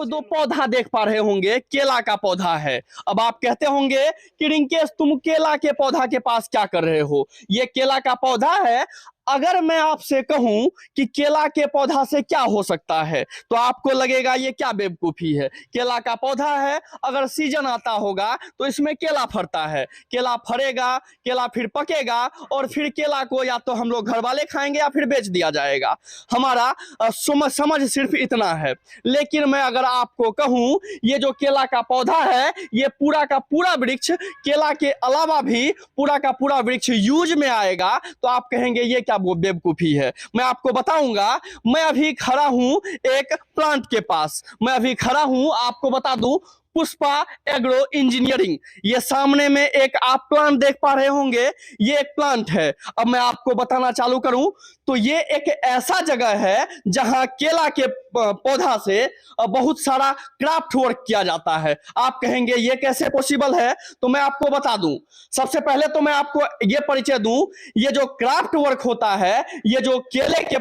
दो पौधा देख पा रहे होंगे, केला का पौधा है। अब आप कहते होंगे कि रिंकेश तुम केला के पौधा के पास क्या कर रहे हो? ये केला का पौधा है। अगर मैं आपसे कहूं कि केला के पौधा से क्या हो सकता है तो आपको लगेगा ये क्या बेवकूफी है। केला का पौधा है, अगर सीजन आता होगा तो इसमें केला फरता है, केला फरेगा, केला फिर पकेगा और फिर केला को या तो हम लोग घर वाले खाएंगे या फिर बेच दिया जाएगा। हमारा समझ सिर्फ इतना है। लेकिन मैं अगर आपको कहूं ये जो केला का पौधा है ये पूरा का पूरा वृक्ष केला के अलावा भी पूरा का पूरा वृक्ष यूज में आएगा तो आप कहेंगे ये क्या वो बेवकूफी है। मैं आपको बताऊंगा। मैं अभी खड़ा हूं एक प्लांट के पास, मैं अभी खड़ा हूं, आपको बता दूं, पुष्पा एग्रो इंजीनियरिंग। ये सामने में एक आप प्लांट देख पा रहे होंगे, ये एक प्लांट है। अब मैं आपको बताना चालू करूं तो ये एक ऐसा जगह है जहां केला के पौधा से बहुत सारा क्राफ्ट वर्क किया जाता है। आप कहेंगे ये कैसे पॉसिबल है, तो मैं आपको बता दूं। सबसे पहले तो मैं आपको ये परिचय दूं, ये जो क्राफ्ट वर्क होता है, ये जो केले के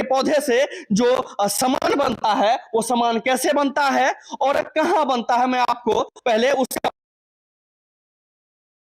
पौधे से जो सामान बनता है वो सामान कैसे बनता है और कहां बनता है, मैं आपको पहले उसका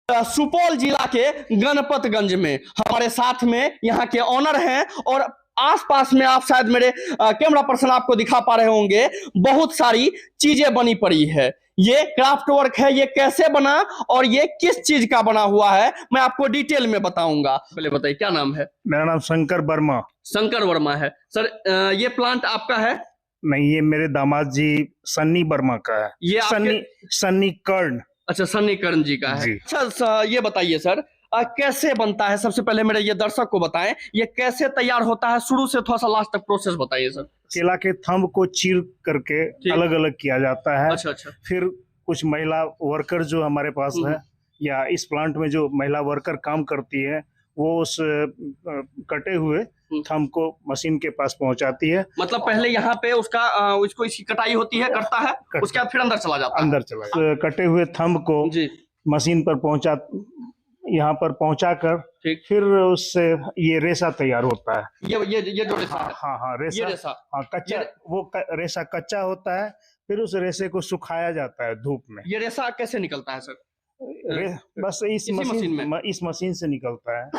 सुपौल जिला के गणपतगंज में हमारे साथ में यहाँ के ऑनर हैं और आसपास में आप शायद मेरे कैमरा पर्सन आपको दिखा पा रहे होंगे, बहुत सारी चीजें बनी पड़ी है। ये क्राफ्ट वर्क है, ये कैसे बना और ये किस चीज का बना हुआ है मैं आपको डिटेल में बताऊंगा। पहले बताइए क्या नाम है? मेरा नाम शंकर वर्मा। शंकर वर्मा है सर। ये प्लांट आपका है? नहीं, ये मेरे दामाद जी सन्नी वर्मा का है। ये सन्नी कर्ण। अच्छा, सन्नी कर्ण जी का है। अच्छा, ये बताइए सर कैसे बनता है? सबसे पहले मेरे ये दर्शक को बताएं ये कैसे तैयार होता है, शुरू से थोड़ा सा लास्ट तक प्रोसेस बताइए सर। केला के थंब को चीर करके अलग अलग किया जाता है। अच्छा अच्छा। फिर कुछ महिला वर्कर जो हमारे पास है या इस प्लांट में जो महिला वर्कर काम करती है वो उस कटे हुए थंब को मशीन के पास पहुंचाती है। मतलब पहले यहाँ पे उसको इसकी कटाई होती है, करता है, उसके बाद फिर अंदर चला जाता है। अंदर चला कटे हुए थंब को मशीन पर यहाँ पर पहुंचाकर फिर उससे ये रेशा तैयार होता है। ये जो रेशा है। हाँ रेशा। हाँ कच्चा, वो रेशा कच्चा होता है, फिर उस रेशे को सुखाया जाता है धूप में। ये रेशा कैसे निकलता है सर? बस इस मशीन से निकलता है।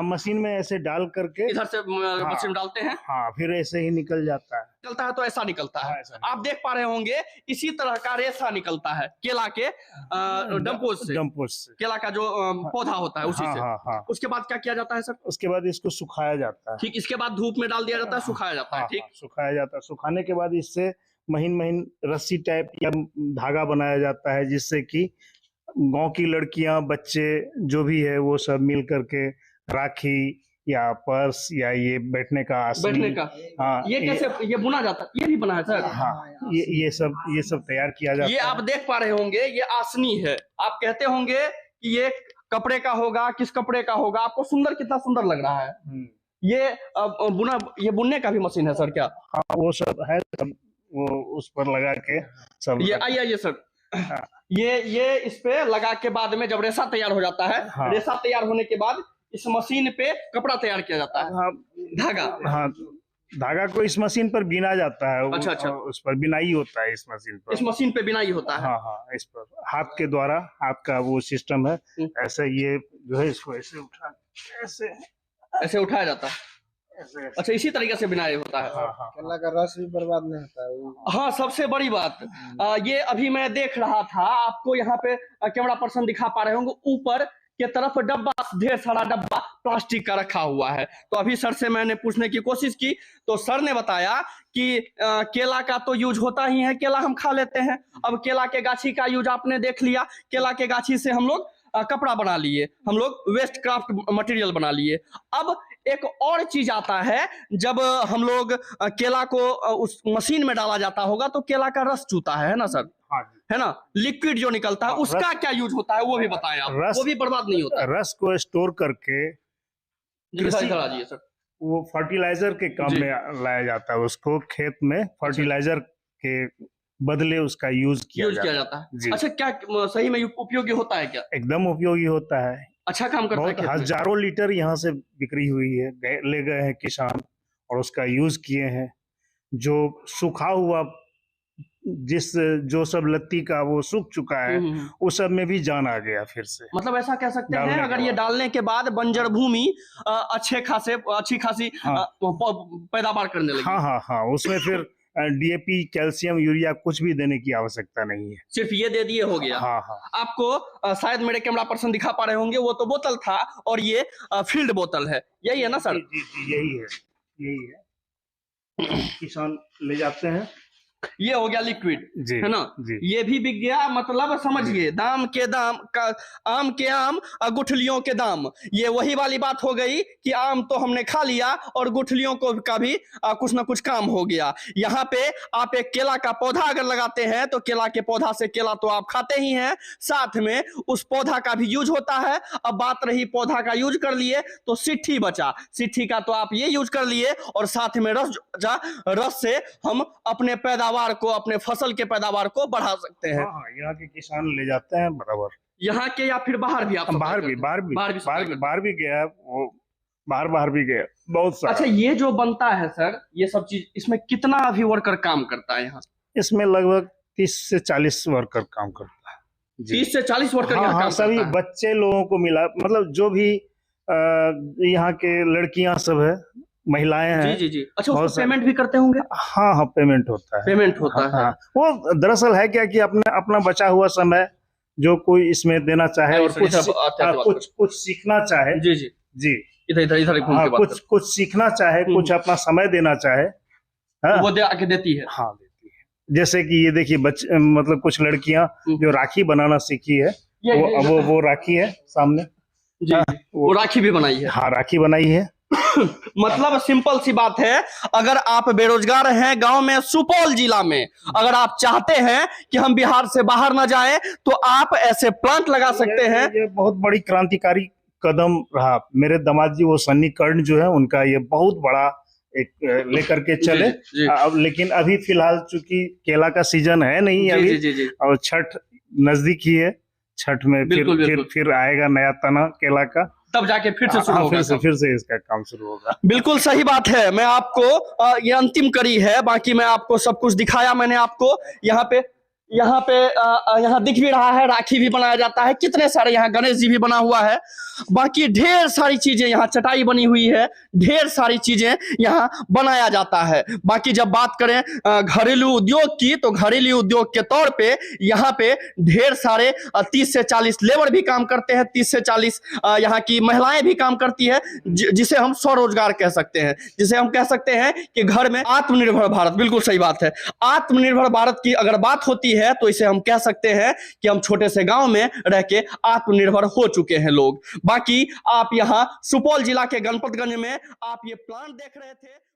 मशीन में ऐसे डाल करके इधर से मशीन डालते हैं। हाँ, फिर ऐसे ही निकल जाता है। निकलता है तो ऐसा निकलता है। आप देख पा रहे होंगे इसी तरह का रेशा निकलता है केला के डंपोज से। केला का जो पौधा होता है उसी से। उसके बाद क्या किया जाता है सर? उसके बाद इसको सुखाया जाता है। ठीक, इसके बाद धूप में डाल दिया जाता है, सुखाया जाता है। ठीक, सुखाया जाता है। सुखाने के बाद इससे महीन रस्सी टाइप या धागा बनाया जाता है जिससे कि गांव की लड़कियां, बच्चे जो भी है वो सब मिल करके राखी या पर्स या ये बैठने का आसन। हाँ, ये कैसे ये बुना जाता है? ये भी बना है सर? हाँ, ये सब तैयार किया जाता है। ये आप देख पा रहे होंगे ये आसनी है। आप कहते होंगे कि ये कपड़े का होगा, किस कपड़े का होगा? आपको सुंदर, कितना सुंदर लग रहा है। ये बुनने का भी मशीन है सर क्या? हाँ, वो सब है, सब वो उस पर लगा के सब। ये आइए सर। हाँ। ये इस पे लगा के बाद में जब रेशा तैयार हो जाता है, रेशा तैयार होने के बाद इस मशीन पे कपड़ा तैयार किया जाता है। धागा। हाँ, धागा को इस मशीन पर बिना जाता है। अच्छा। उस पर बिनाई होता है इस मशीन पर। इस मशीन पे बिनाई होता है। हाँ, इस पर हाथ के द्वारा, हाथ का वो सिस्टम है। ऐसे ये जो है इसको ऐसे उठाया जाता है। अच्छा, इसी तरीके से बिनाई होता है। केला का रस भी बर्बाद नहीं होता है। हाँ, सबसे बड़ी बात ये अभी मैं देख रहा था, आपको यहाँ पे कैमरा पर्सन दिखा पा रहे होंगे, ऊपर के तरफ डब्बा, ढेर सारा डब्बा प्लास्टिक का रखा हुआ है। तो अभी सर से मैंने पूछने की कोशिश की तो सर ने बताया कि केला का तो यूज होता ही है, केला हम खा लेते हैं। अब केला के गाछी का यूज आपने देख लिया, केला के गाछी से हम लोग कपड़ा बना लिए, हम लोग वेस्ट क्राफ्ट मटेरियल बना लिए। अब एक और चीज आता है, जब हम लोग केला को उस मशीन में डाला जाता होगा तो केला का रस चूता है ना सर? है ना, लिक्विड जो निकलता है उसका क्या यूज होता है वो भी बताएं आप। वो भी बर्बाद नहीं होता? रस को स्टोर करके सर वो फर्टिलाइजर के काम में लाया जाता है। उसको खेत में फर्टिलाइजर के बदले उसका यूज किया जाता है। अच्छा, क्या सही में उपयोगी होता है क्या? एकदम उपयोगी होता है। अच्छा काम करता है। हजारों लीटर यहाँ से बिक्री हुई है, ले गए हैं किसान और उसका यूज किए हैं। जो सूखा हुआ जो सब लत्ती का वो सूख चुका है, उस सब में भी जान आ गया फिर से। मतलब ऐसा कह सकते डालने हैं के अगर ये बाद। डालने के बाद बंजर भूमि अच्छी खासी हाँ। पैदावार करने लगी। हाँ हाँ हाँ, उसमें फिर डीएपी, कैल्शियम, यूरिया कुछ भी देने की आवश्यकता नहीं है। सिर्फ ये दे दिए हो गया। हाँ हाँ आपको शायद मेरे कैमरा पर्सन दिखा पा रहे होंगे, वो तो बोतल था और ये फील्ड बोतल है, यही है ना सर? जी जी जी, यही है किसान ले जाते हैं। ये हो गया लिक्विड, जी है ना? जी ये भी बिक गया, मतलब समझिए दाम के दाम का, आम के आम और गुठलियों के दाम। ये वही वाली बात हो गई कि आम तो हमने खा लिया और गुठलियों को का भी कुछ ना कुछ काम हो गया। यहाँ पे आप एक केला का पौधा अगर लगाते हैं तो केला के पौधा से केला तो आप खाते ही हैं, साथ में उस पौधा का भी यूज होता है। अब बात रही पौधा का यूज कर लिए तो सिट्ठी बचा, सिट्ठी का तो आप ये यूज कर लिए और साथ में रस बचा, रस से हम अपने पैदावार को, अपने फसल के पैदावार को बढ़ा सकते हैं। हाँ हाँ, यहाँ के किसान ले जाते हैं बराबर। यहाँ के या फिर बाहर भी आप सप्लाई बाहर करते भी हैं? बाहर भी बाहर भी सप्लाई करते हैं। बाहर भी गया है वो, बाहर भी गया बहुत सारा। अच्छा, ये जो बनता है सर, ये सब चीज, इसमें कितना अभी वर्कर काम करता है यहाँ? इसमें लगभग 30 से 40 वर्कर काम करता है जी। 30 से 40 वर्कर हाँ यहाँ हाँ, काम सभी करता है। बच्चे लोगों को मिला, मतलब जो भी यहाँ के लड़कियां सब है, महिलाएं हैं। जी जी जी। अच्छा, बहुत उसको सारे- पेमेंट भी करते होंगे? हाँ हाँ, पेमेंट होता है। पेमेंट होता है। हाँ, वो दरअसल है क्या कि अपना बचा हुआ समय जो कोई इसमें देना चाहे और इधर आते हैं तो बात कुछ सीखना चाहे। जी जी, जी इधर इधर इधर घूम हाँ, के बात कुछ सीखना चाहे, कुछ अपना समय देना चाहे, हाँ वो दे आके देती है। हाँ देती है। जैसे कि ये देखिए बच्चे, मतलब कुछ लड़कियां जो राखी बनाना सीखी है, वो राखी है सामने। जी, वो राखी भी बनाई है। हाँ, राखी बनाई है। मतलब सिंपल सी बात है, अगर आप बेरोजगार हैं गांव में, सुपौल जिला में, अगर आप चाहते हैं कि हम बिहार से बाहर ना जाएं, तो आप ऐसे प्लांट लगा सकते हैं। ये बहुत बड़ी क्रांतिकारी कदम रहा। मेरे दामाद जी, वो सन्नी कर्ण जो है, उनका ये बहुत बड़ा एक लेकर के चले। जी। अब लेकिन अभी फिलहाल चूंकि केला का सीजन है नहीं अभी, जी जी जी। और छठ नजदीक ही है, छठ में बिल्कुल। फिर आएगा नया तना केला का, तब जाके फिर से शुरू हाँ, होगा। फिर से इसका काम शुरू होगा। बिल्कुल सही बात है। मैं आपको ये अंतिम कड़ी है, बाकी मैं आपको सब कुछ दिखाया मैंने आपको। यहाँ पे यहाँ दिख भी रहा है, राखी भी बनाया जाता है, कितने सारे यहाँ गणेश जी भी बना हुआ है, बाकी ढेर सारी चीजें, यहाँ चटाई बनी हुई है, ढेर सारी चीजें यहाँ बनाया जाता है। बाकी जब बात करें घरेलू उद्योग की, तो घरेलू उद्योग के तौर पे यहाँ पे ढेर सारे 30 से 40 लेबर भी काम करते हैं, 30 से 40 यहाँ की महिलाएं भी काम करती है, जिसे हम स्वरोजगार कह सकते हैं, जिसे हम कह सकते हैं कि घर में आत्मनिर्भर भारत। बिल्कुल सही बात है। आत्मनिर्भर भारत की अगर बात होती है तो इसे हम कह सकते हैं कि हम छोटे से गांव में रह के आत्मनिर्भर हो चुके हैं लोग। बाकी आप यहाँ सुपौल जिला के गणपतगंज में आप ये प्लांट देख रहे थे।